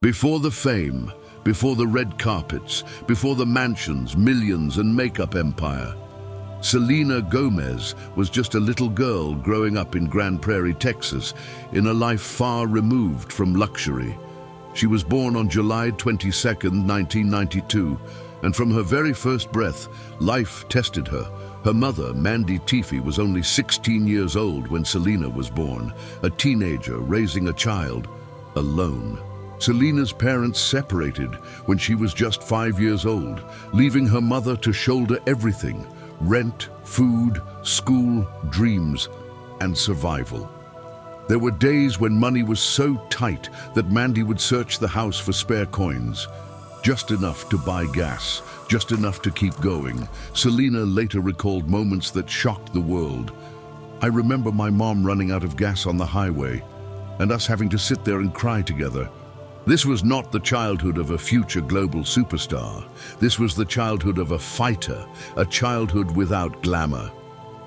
Before the fame, before the red carpets, before the mansions, millions, and makeup empire, Selena Gomez was just a little girl growing up in Grand Prairie, Texas, in a life far removed from luxury. She was born on July 22nd, 1992, and from her very first breath, life tested her. Her mother, Mandy Teefey, was only 16 years old when Selena was born, a teenager raising a child alone. Selena's parents separated when she was just 5 years old, leaving her mother to shoulder everything: rent, food, school, dreams, and survival. There were days when money was so tight that Mandy would search the house for spare coins, just enough to buy gas, just enough to keep going. Selena later recalled moments that shocked the world. "I remember my mom running out of gas on the highway, and us having to sit there and cry together." This was not the childhood of a future global superstar. This was the childhood of a fighter, a childhood without glamour.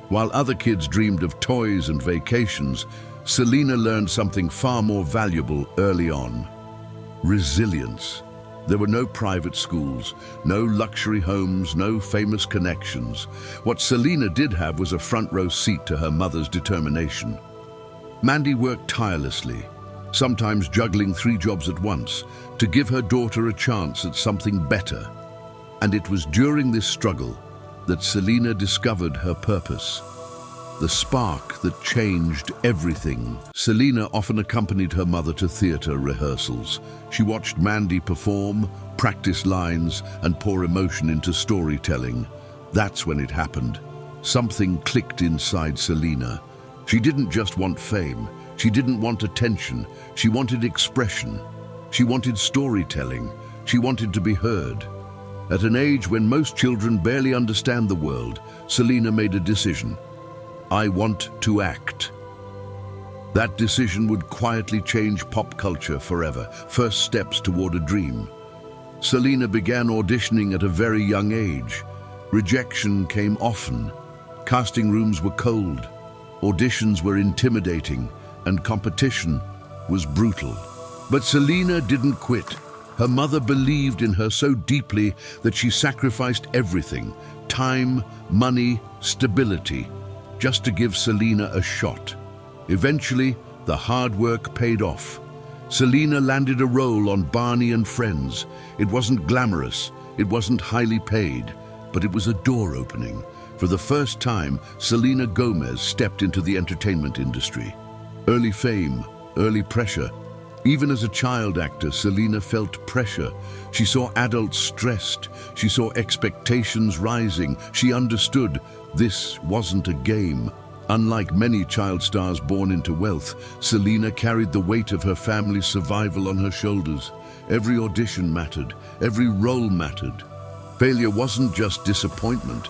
While other kids dreamed of toys and vacations, Selena learned something far more valuable early on: resilience. There were no private schools, no luxury homes, no famous connections. What Selena did have was a front-row seat to her mother's determination. Mandy worked tirelessly, sometimes juggling 3 jobs at once, to give her daughter a chance at something better. And it was during this struggle that Selena discovered her purpose, the spark that changed everything. Selena often accompanied her mother to theater rehearsals. She watched Mandy perform, practice lines, and pour emotion into storytelling. That's when it happened. Something clicked inside Selena. She didn't just want fame. She didn't want attention. She wanted expression. She wanted storytelling. She wanted to be heard. At an age when most children barely understand the world, Selena made a decision. "I want to act." That decision would quietly change pop culture forever. First steps toward a dream. Selena began auditioning at a very young age. Rejection came often. Casting rooms were cold. Auditions were intimidating, and competition was brutal. But Selena didn't quit. Her mother believed in her so deeply that she sacrificed everything: time, money, stability, just to give Selena a shot. Eventually, the hard work paid off. Selena landed a role on Barney and Friends. It wasn't glamorous, it wasn't highly paid, but it was a door opening. For the first time, Selena Gomez stepped into the entertainment industry. Early fame, early pressure. Even as a child actor, Selena felt pressure. She saw adults stressed. She saw expectations rising. She understood this wasn't a game. Unlike many child stars born into wealth, Selena carried the weight of her family's survival on her shoulders. Every audition mattered. Every role mattered. Failure wasn't just disappointment.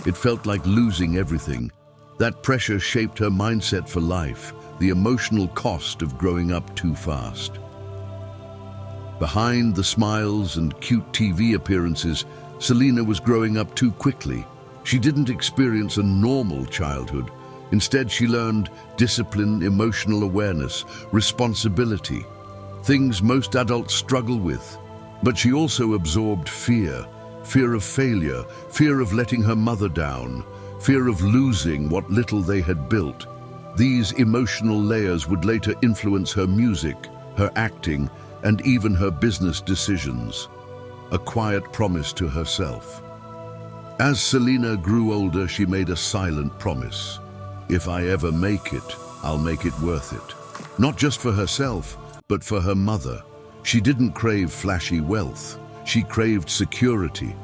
It felt like losing everything. That pressure shaped her mindset for life, the emotional cost of growing up too fast. Behind the smiles and cute TV appearances, Selena was growing up too quickly. She didn't experience a normal childhood. Instead, she learned discipline, emotional awareness, responsibility, things most adults struggle with. But she also absorbed fear of failure, fear of letting her mother down, fear of losing what little they had built. These emotional layers would later influence her music, her acting, and even her business decisions. A quiet promise to herself. As Selena grew older, she made a silent promise. "If I ever make it, I'll make it worth it." Not just for herself, but for her mother. She didn't crave flashy wealth. She craved security.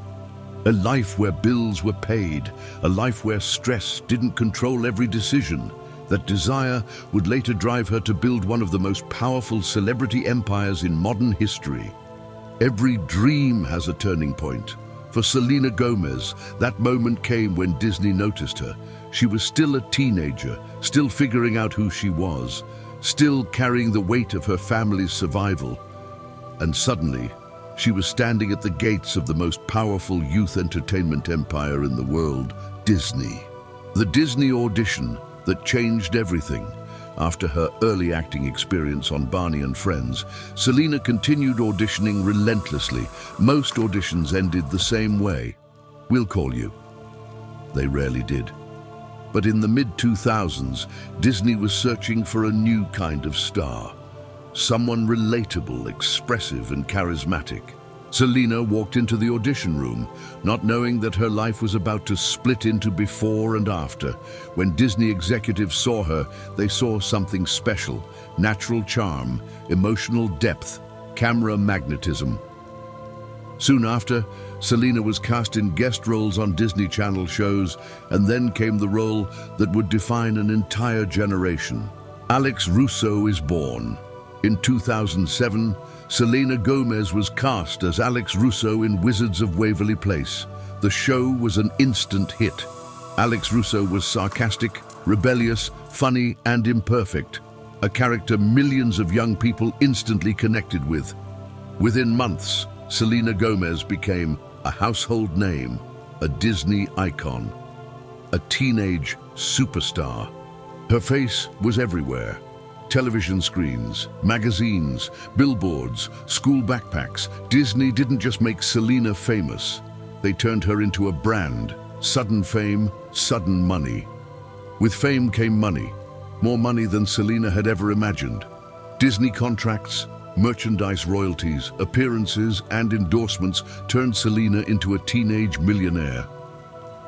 A life where bills were paid, a life where stress didn't control every decision. That desire would later drive her to build one of the most powerful celebrity empires in modern history. Every dream has a turning point. For Selena Gomez, that moment came when Disney noticed her. She was still a teenager, still figuring out who she was, still carrying the weight of her family's survival. And suddenly, she was standing at the gates of the most powerful youth entertainment empire in the world, Disney. The Disney audition that changed everything. After her early acting experience on Barney and Friends, Selena continued auditioning relentlessly. Most auditions ended the same way. "We'll call you." They rarely did. But in the mid-2000s, Disney was searching for a new kind of star. Someone relatable, expressive, and charismatic. Selena walked into the audition room, not knowing that her life was about to split into before and after. When Disney executives saw her, they saw something special: natural charm, emotional depth, camera magnetism. Soon after, Selena was cast in guest roles on Disney Channel shows, and then came the role that would define an entire generation. Alex Russo is born. In 2007, Selena Gomez was cast as Alex Russo in Wizards of Waverly Place. The show was an instant hit. Alex Russo was sarcastic, rebellious, funny, and imperfect, a character millions of young people instantly connected with. Within months, Selena Gomez became a household name, a Disney icon, a teenage superstar. Her face was everywhere. Television screens, magazines, billboards, school backpacks. Disney didn't just make Selena famous. They turned her into a brand. Sudden fame, sudden money. With fame came money. More money than Selena had ever imagined. Disney contracts, merchandise royalties, appearances, and endorsements turned Selena into a teenage millionaire.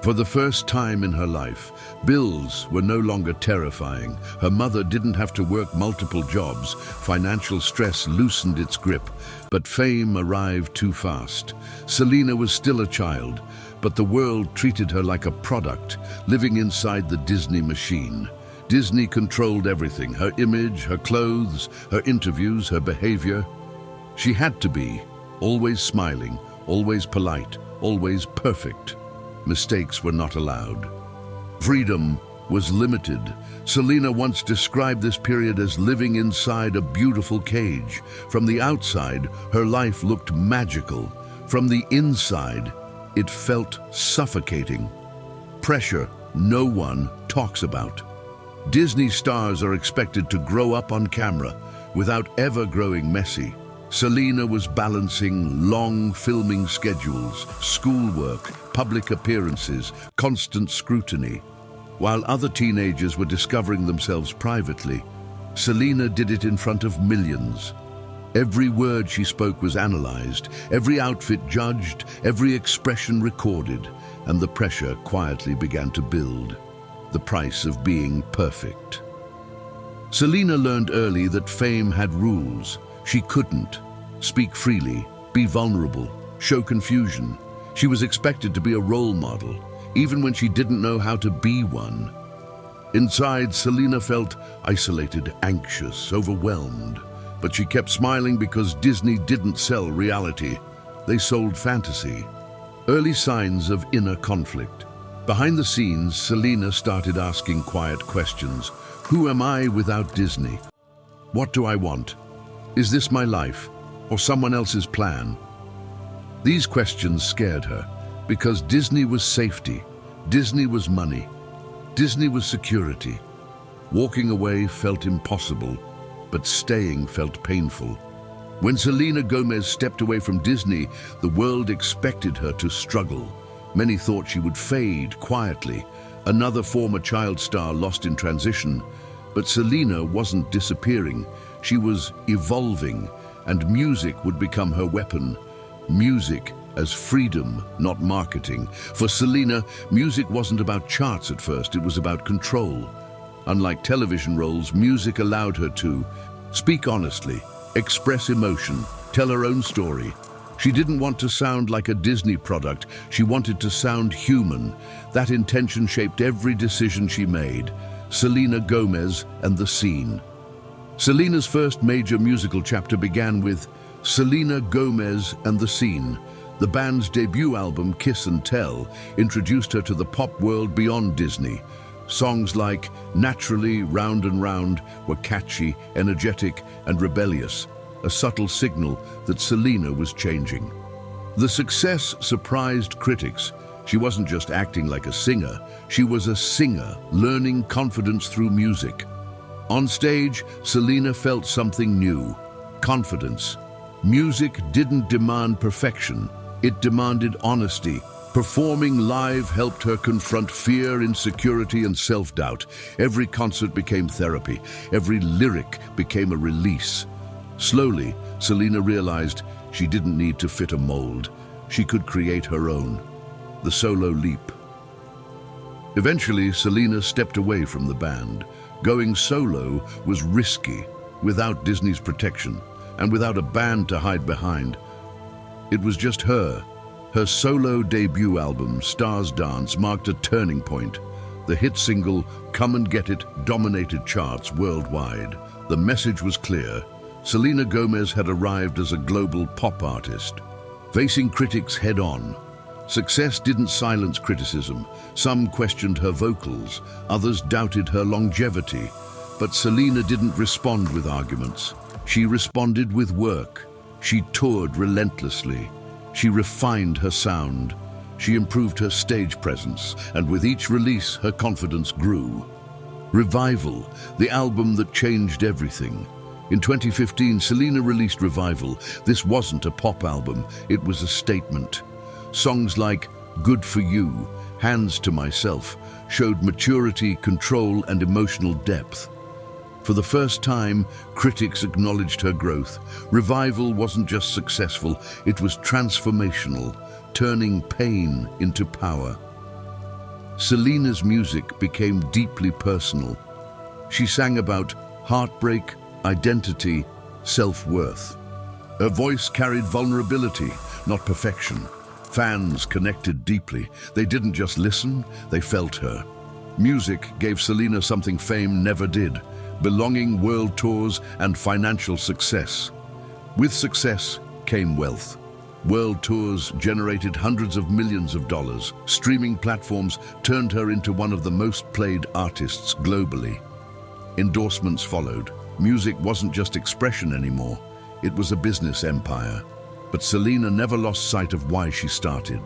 For the first time in her life, bills were no longer terrifying. Her mother didn't have to work multiple jobs. Financial stress loosened its grip, but fame arrived too fast. Selena was still a child, but the world treated her like a product, living inside the Disney machine. Disney controlled everything: her image, her clothes, her interviews, her behavior. She had to be always smiling, always polite, always perfect. Mistakes were not allowed. Freedom was limited. Selena once described this period as living inside a beautiful cage. From the outside, her life looked magical. From the inside, it felt suffocating. Pressure no one talks about. Disney stars are expected to grow up on camera without ever growing messy. Selena was balancing long filming schedules, schoolwork, public appearances, constant scrutiny. While other teenagers were discovering themselves privately, Selena did it in front of millions. Every word she spoke was analyzed, every outfit judged, every expression recorded, and the pressure quietly began to build. The price of being perfect. Selena learned early that fame had rules. She couldn't speak freely, be vulnerable, show confusion. She was expected to be a role model, even when she didn't know how to be one. Inside, Selena felt isolated, anxious, overwhelmed. But she kept smiling because Disney didn't sell reality. They sold fantasy. Early signs of inner conflict. Behind the scenes, Selena started asking quiet questions. Who am I without Disney? What do I want? Is this my life, or someone else's plan? These questions scared her, because Disney was safety, Disney was money, Disney was security. Walking away felt impossible, but staying felt painful. When Selena Gomez stepped away from Disney, the world expected her to struggle. Many thought she would fade quietly, another former child star lost in transition. But Selena wasn't disappearing. She was evolving, and music would become her weapon. Music as freedom, not marketing. For Selena, music wasn't about charts at first, it was about control. Unlike television roles, music allowed her to speak honestly, express emotion, tell her own story. She didn't want to sound like a Disney product, she wanted to sound human. That intention shaped every decision she made. Selena Gomez and the Scene. Selena's first major musical chapter began with Selena Gomez and the Scene. The band's debut album, Kiss and Tell, introduced her to the pop world beyond Disney. Songs like Naturally, Round and Round were catchy, energetic, and rebellious, a subtle signal that Selena was changing. The success surprised critics. She wasn't just acting like a singer, she was a singer, learning confidence through music. On stage, Selena felt something new: confidence. Music didn't demand perfection, it demanded honesty. Performing live helped her confront fear, insecurity, and self-doubt. Every concert became therapy. Every lyric became a release. Slowly, Selena realized she didn't need to fit a mold. She could create her own. The solo leap. Eventually, Selena stepped away from the band. Going solo was risky, without Disney's protection, and without a band to hide behind. It was just her. Her solo debut album, Stars Dance, marked a turning point. The hit single, Come and Get It, dominated charts worldwide. The message was clear. Selena Gomez had arrived as a global pop artist, facing critics head-on. Success didn't silence criticism. Some questioned her vocals, others doubted her longevity. But Selena didn't respond with arguments. She responded with work. She toured relentlessly. She refined her sound. She improved her stage presence, and with each release, her confidence grew. Revival, the album that changed everything. In 2015, Selena released Revival. This wasn't a pop album, it was a statement. Songs like Good For You, Hands to Myself showed maturity, control, and emotional depth. For the first time, critics acknowledged her growth. Revival wasn't just successful, it was transformational, turning pain into power. Selena's music became deeply personal. She sang about heartbreak, identity, self-worth. Her voice carried vulnerability, not perfection. Fans connected deeply. They didn't just listen, they felt her. Music gave Selena something fame never did: belonging, world tours, and financial success. With success came wealth. World tours generated hundreds of millions of dollars. Streaming platforms turned her into one of the most played artists globally. Endorsements followed. Music wasn't just expression anymore. It was a business empire. But Selena never lost sight of why she started: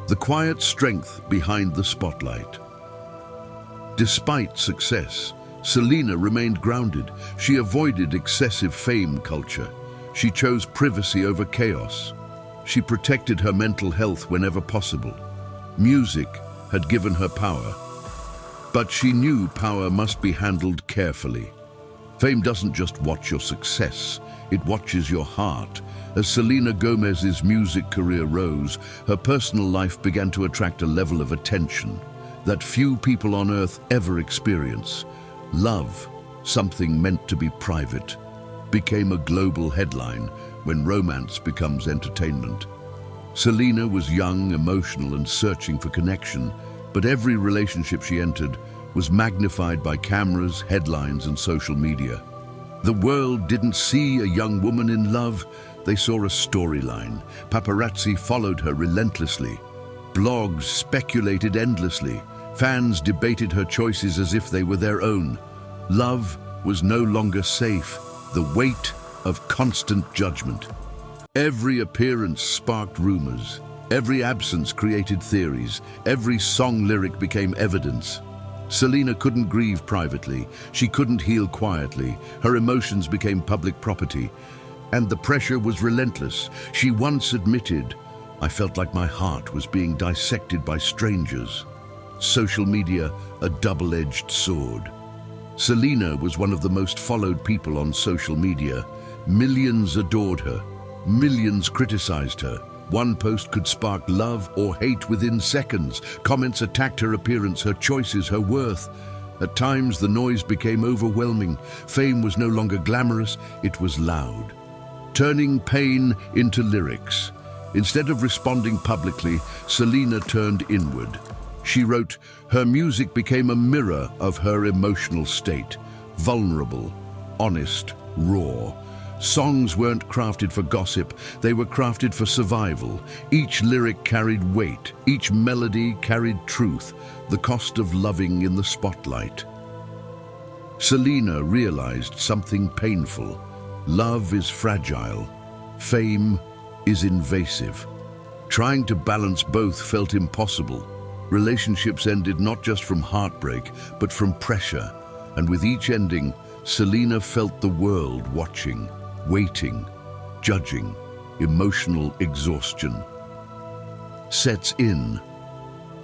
the quiet strength behind the spotlight. Despite success, Selena remained grounded. She avoided excessive fame culture. She chose privacy over chaos. She protected her mental health whenever possible. Music had given her power, but she knew power must be handled carefully. Fame doesn't just watch your success, it watches your heart. As Selena Gomez's music career rose, her personal life began to attract a level of attention that few people on earth ever experience. Love, something meant to be private, became a global headline when romance becomes entertainment. Selena was young, emotional, and searching for connection, but every relationship she entered was magnified by cameras, headlines, and social media. The world didn't see a young woman in love, they saw a storyline. Paparazzi followed her relentlessly. Blogs speculated endlessly. Fans debated her choices as if they were their own. Love was no longer safe, the weight of constant judgment. Every appearance sparked rumors. Every absence created theories. Every song lyric became evidence. Selena couldn't grieve privately. She couldn't heal quietly. Her emotions became public property. And the pressure was relentless. She once admitted, "I felt like my heart was being dissected by strangers." Social media, a double-edged sword. Selena was one of the most followed people on social media. Millions adored her. Millions criticized her. One post could spark love or hate within seconds. Comments attacked her appearance, her choices, her worth. At times, the noise became overwhelming. Fame was no longer glamorous, it was loud, turning pain into lyrics. Instead of responding publicly, Selena turned inward. She wrote, her music became a mirror of her emotional state, vulnerable, honest, raw. Songs weren't crafted for gossip, they were crafted for survival. Each lyric carried weight, each melody carried truth, the cost of loving in the spotlight. Selena realized something painful. Love is fragile. Fame is invasive. Trying to balance both felt impossible. Relationships ended not just from heartbreak, but from pressure. And with each ending, Selena felt the world watching, waiting, judging. Emotional exhaustion sets in.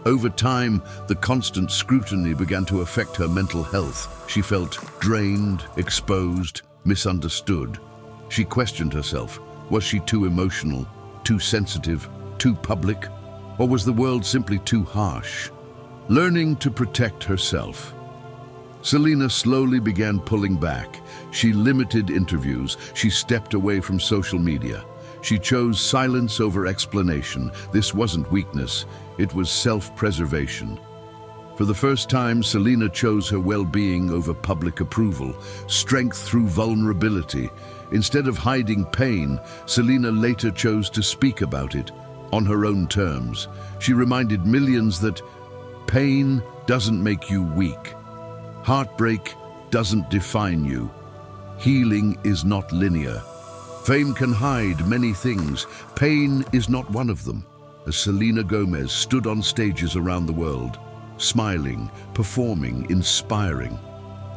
Over time, the constant scrutiny began to affect her mental health. She felt drained, exposed, misunderstood. She questioned herself. Was she too emotional, too sensitive, too public? Or was the world simply too harsh? Learning to protect herself. Selena slowly began pulling back. She limited interviews. She stepped away from social media. She chose silence over explanation. This wasn't weakness, it was self-preservation. For the first time, Selena chose her well-being over public approval, strength through vulnerability. Instead of hiding pain, Selena later chose to speak about it on her own terms. She reminded millions that pain doesn't make you weak. Heartbreak doesn't define you. Healing is not linear. Fame can hide many things. Pain is not one of them. As Selena Gomez stood on stages around the world, smiling, performing, inspiring,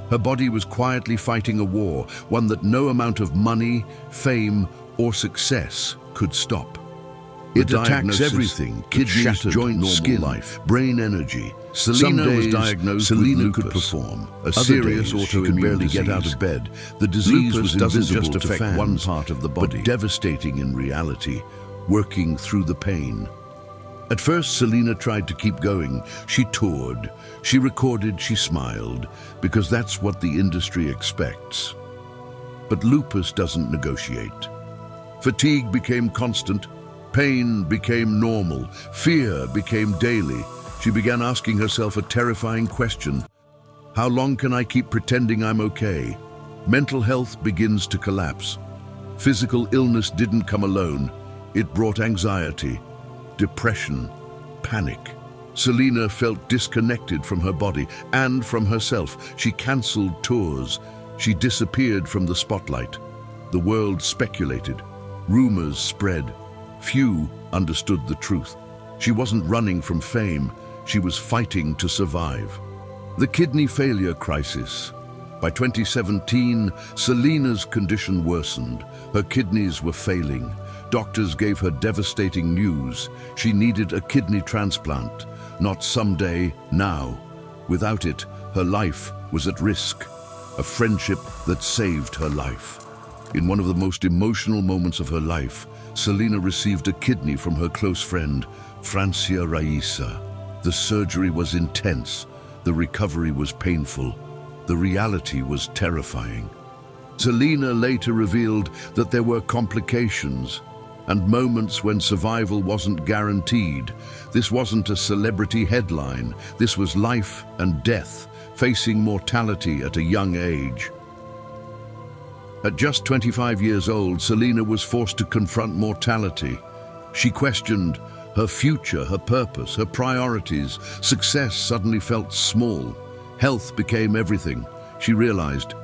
her body was quietly fighting a war, one that no amount of money, fame, or success could stop. It attacks everything: kidneys, joints, skin, life, brain energy. Selena was diagnosed with lupus. Could perform. A serious autoimmune could barely get out of bed. The disease was invisible just affect fans, one part of the body, but devastating in reality, working through the pain. At first, Selena tried to keep going. She toured, she recorded, she smiled, because that's what the industry expects. But lupus doesn't negotiate. Fatigue became constant. Pain became normal. Fear became daily. She began asking herself a terrifying question. How long can I keep pretending I'm okay? Mental health begins to collapse. Physical illness didn't come alone. It brought anxiety, depression, panic. Selena felt disconnected from her body and from herself. She cancelled tours. She disappeared from the spotlight. The world speculated. Rumors spread. Few understood the truth. She wasn't running from fame. She was fighting to survive. The kidney failure crisis. By 2017, Selena's condition worsened. Her kidneys were failing. Doctors gave her devastating news. She needed a kidney transplant. Not someday, now. Without it, her life was at risk. A friendship that saved her life. In one of the most emotional moments of her life, Selena received a kidney from her close friend, Francia Raisa. The surgery was intense. The recovery was painful. The reality was terrifying. Selena later revealed that there were complications and moments when survival wasn't guaranteed. This wasn't a celebrity headline. This was life and death, facing mortality at a young age. At just 25 years old, Selena was forced to confront mortality. She questioned her future, her purpose, her priorities. Success suddenly felt small. Health became everything. She realized,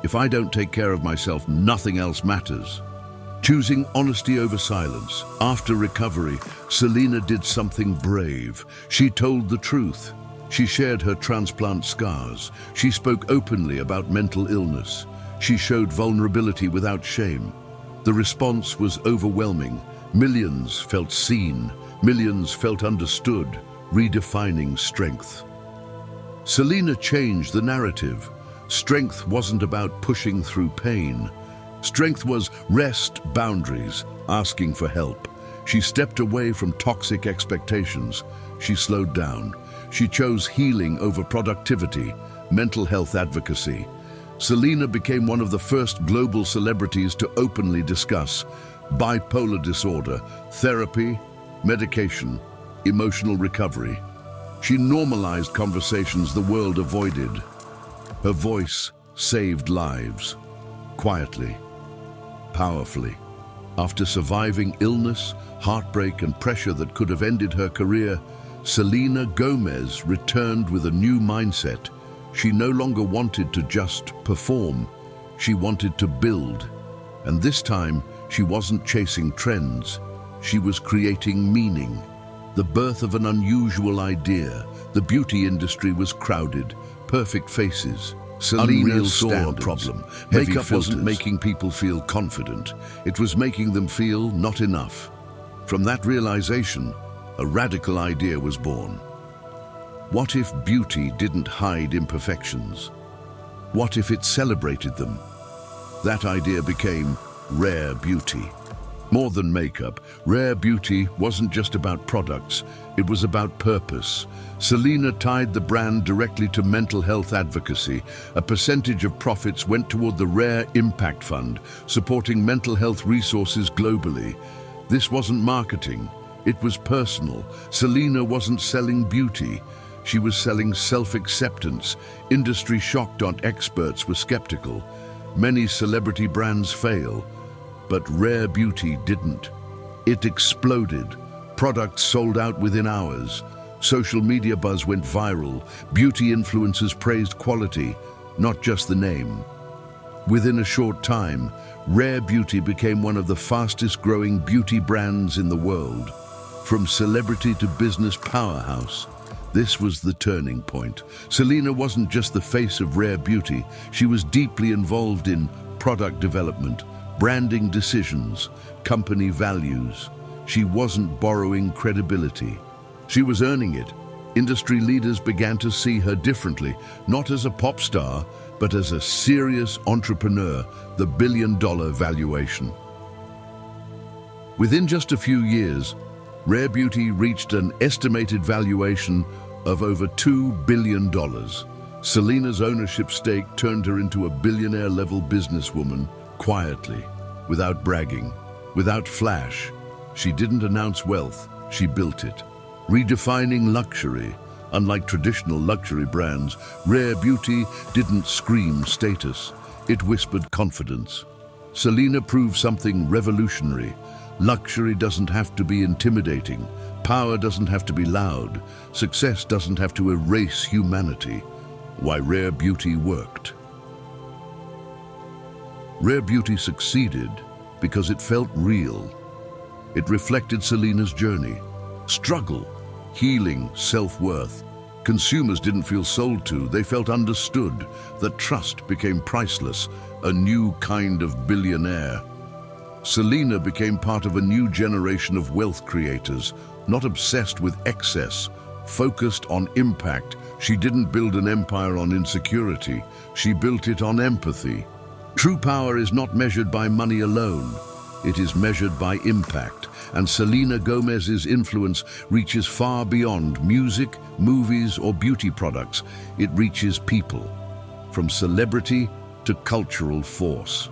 if I don't take care of myself, nothing else matters. Choosing honesty over silence. After recovery, Selena did something brave. She told the truth. She shared her transplant scars. She spoke openly about mental illness. She showed vulnerability without shame. The response was overwhelming. Millions felt seen. Millions felt understood, redefining strength. Selena changed the narrative. Strength wasn't about pushing through pain. Strength was rest, boundaries, asking for help. She stepped away from toxic expectations. She slowed down. She chose healing over productivity, mental health advocacy. Selena became one of the first global celebrities to openly discuss bipolar disorder, therapy, medication, emotional recovery. She normalized conversations the world avoided. Her voice saved lives, quietly, powerfully. After surviving illness, heartbreak, and pressure that could have ended her career, Selena Gomez returned with a new mindset. She no longer wanted to just perform. She wanted to build. And this time, she wasn't chasing trends. She was creating meaning. The birth of an unusual idea. The beauty industry was crowded. Perfect faces, Selena saw a problem. Makeup wasn't making people feel confident. It was making them feel not enough. From that realization, a radical idea was born. What if beauty didn't hide imperfections? What if it celebrated them? That idea became Rare Beauty. More than makeup, Rare Beauty wasn't just about products, it was about purpose. Selena tied the brand directly to mental health advocacy. A percentage of profits went toward the Rare Impact Fund, supporting mental health resources globally. This wasn't marketing, it was personal. Selena wasn't selling beauty, she was selling self-acceptance. Industry shocked, experts were skeptical. Many celebrity brands fail, but Rare Beauty didn't. It exploded. Products sold out within hours. Social media buzz went viral. Beauty influencers praised quality, not just the name. Within a short time, Rare Beauty became one of the fastest growing beauty brands in the world. From celebrity to business powerhouse, this was the turning point. Selena wasn't just the face of Rare Beauty, she was deeply involved in product development, branding decisions, company values. She wasn't borrowing credibility. She was earning it. Industry leaders began to see her differently, not as a pop star, but as a serious entrepreneur, the billion-dollar valuation. Within just a few years, Rare Beauty reached an estimated valuation of over $2 billion. Selena's ownership stake turned her into a billionaire-level businesswoman, quietly, without bragging, without flash. She didn't announce wealth, she built it. Redefining luxury. Unlike traditional luxury brands, Rare Beauty didn't scream status, it whispered confidence. Selena proved something revolutionary. Luxury doesn't have to be intimidating. Power doesn't have to be loud. Success doesn't have to erase humanity. Why Rare Beauty worked. Rare Beauty succeeded because it felt real. It reflected Selena's journey. Struggle, healing, self-worth. Consumers didn't feel sold to, they felt understood. That trust became priceless, a new kind of billionaire. Selena became part of a new generation of wealth creators, not obsessed with excess, focused on impact. She didn't build an empire on insecurity, she built it on empathy. True power is not measured by money alone, it is measured by impact. And Selena Gomez's influence reaches far beyond music, movies, or beauty products. It reaches people, from celebrity to cultural force.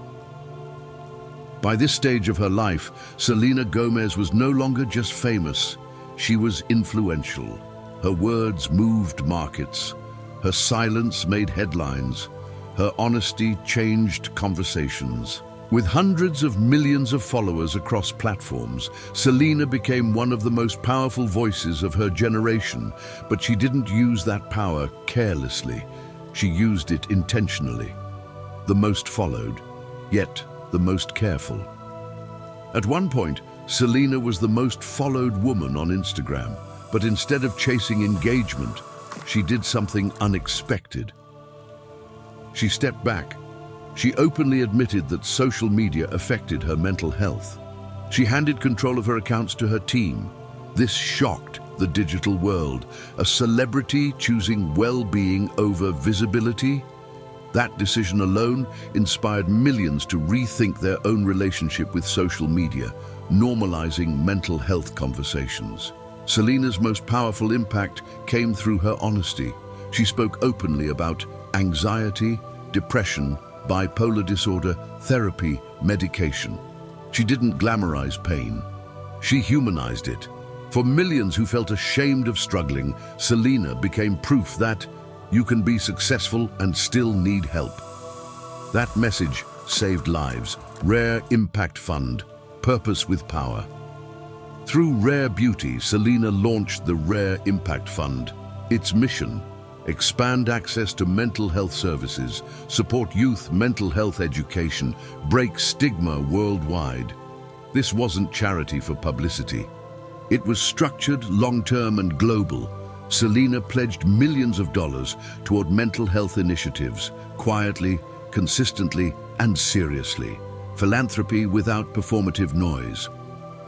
By this stage of her life, Selena Gomez was no longer just famous, she was influential. Her words moved markets, her silence made headlines, her honesty changed conversations. With hundreds of millions of followers across platforms, Selena became one of the most powerful voices of her generation, but she didn't use that power carelessly. She used it intentionally. The most followed, yet the most careful. At one point, Selena was the most followed woman on Instagram, but instead of chasing engagement, she did something unexpected. She stepped back. She openly admitted that social media affected her mental health. She handed control of her accounts to her team. This shocked the digital world. A celebrity choosing well-being over visibility? That decision alone inspired millions to rethink their own relationship with social media, normalizing mental health conversations. Selena's most powerful impact came through her honesty. She spoke openly about anxiety, depression, bipolar disorder, therapy, medication. She didn't glamorize pain. She humanized it. For millions who felt ashamed of struggling, Selena became proof that you can be successful and still need help. That message saved lives. Rare Impact Fund, purpose with power. Through Rare Beauty, Selena launched the Rare Impact Fund. Its mission: expand access to mental health services, support youth mental health education, break stigma worldwide. This wasn't charity for publicity. It was structured, long-term, and global. Selena pledged millions of dollars toward mental health initiatives, quietly, consistently, and seriously. Philanthropy without performative noise.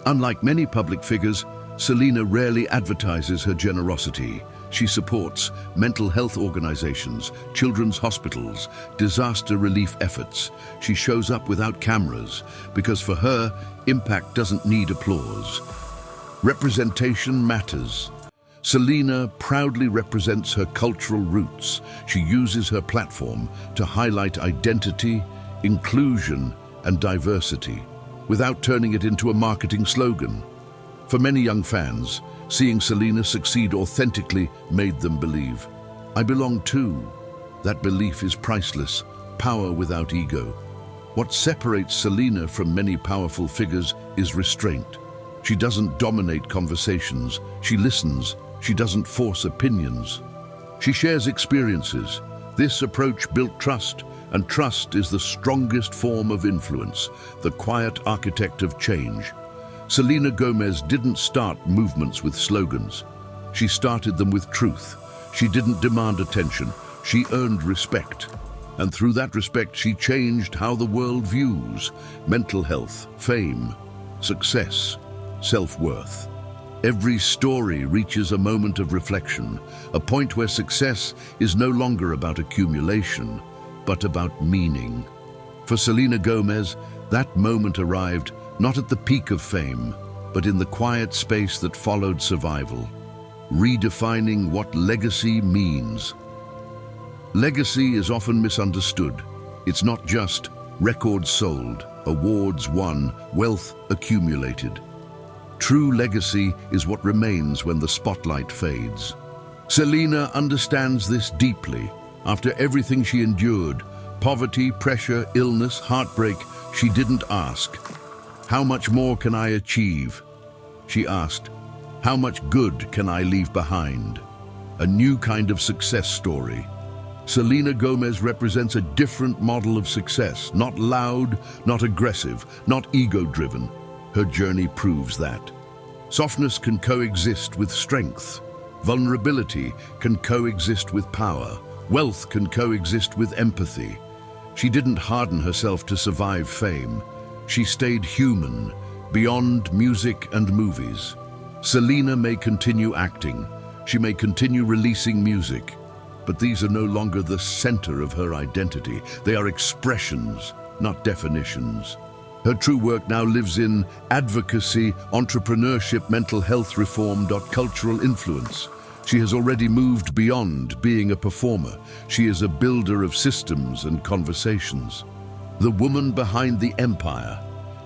Unlike many public figures, Selena rarely advertises her generosity. She supports mental health organizations, children's hospitals, disaster relief efforts. She shows up without cameras because for her, impact doesn't need applause. Representation matters. Selena proudly represents her cultural roots. She uses her platform to highlight identity, inclusion, and diversity, without turning it into a marketing slogan. For many young fans, seeing Selena succeed authentically made them believe, "I belong too." That belief is priceless, power without ego. What separates Selena from many powerful figures is restraint. She doesn't dominate conversations, she listens. She doesn't force opinions. She shares experiences. This approach built trust, and trust is the strongest form of influence, the quiet architect of change. Selena Gomez didn't start movements with slogans. She started them with truth. She didn't demand attention. She earned respect. And through that respect, she changed how the world views mental health, fame, success, self-worth. Every story reaches a moment of reflection, a point where success is no longer about accumulation, but about meaning. For Selena Gomez, that moment arrived not at the peak of fame, but in the quiet space that followed survival, redefining what legacy means. Legacy is often misunderstood. It's not just records sold, awards won, wealth accumulated. True legacy is what remains when the spotlight fades. Selena understands this deeply. After everything she endured, poverty, pressure, illness, heartbreak, she didn't ask, "How much more can I achieve?" She asked, "How much good can I leave behind?" A new kind of success story. Selena Gomez represents a different model of success, not loud, not aggressive, not ego-driven. Her journey proves that. Softness can coexist with strength. Vulnerability can coexist with power. Wealth can coexist with empathy. She didn't harden herself to survive fame. She stayed human, beyond music and movies. Selena may continue acting. She may continue releasing music. But these are no longer the center of her identity. They are expressions, not definitions. Her true work now lives in advocacy, entrepreneurship, mental health reform, cultural influence. She has already moved beyond being a performer. She is a builder of systems and conversations. The woman behind the empire.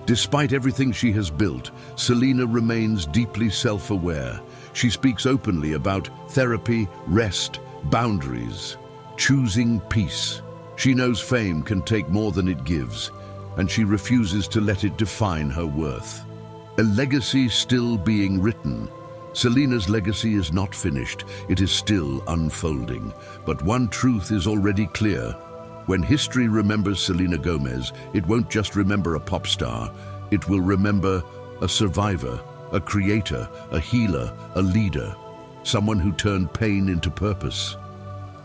Despite everything she has built, Selena remains deeply self-aware. She speaks openly about therapy, rest, boundaries, choosing peace. She knows fame can take more than it gives, and she refuses to let it define her worth. A legacy still being written. Selena's legacy is not finished, it is still unfolding. But one truth is already clear. When history remembers Selena Gomez, it won't just remember a pop star, it will remember a survivor, a creator, a healer, a leader, someone who turned pain into purpose.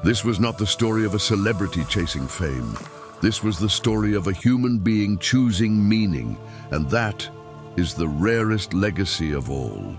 This was not the story of a celebrity chasing fame. This was the story of a human being choosing meaning, and that is the rarest legacy of all.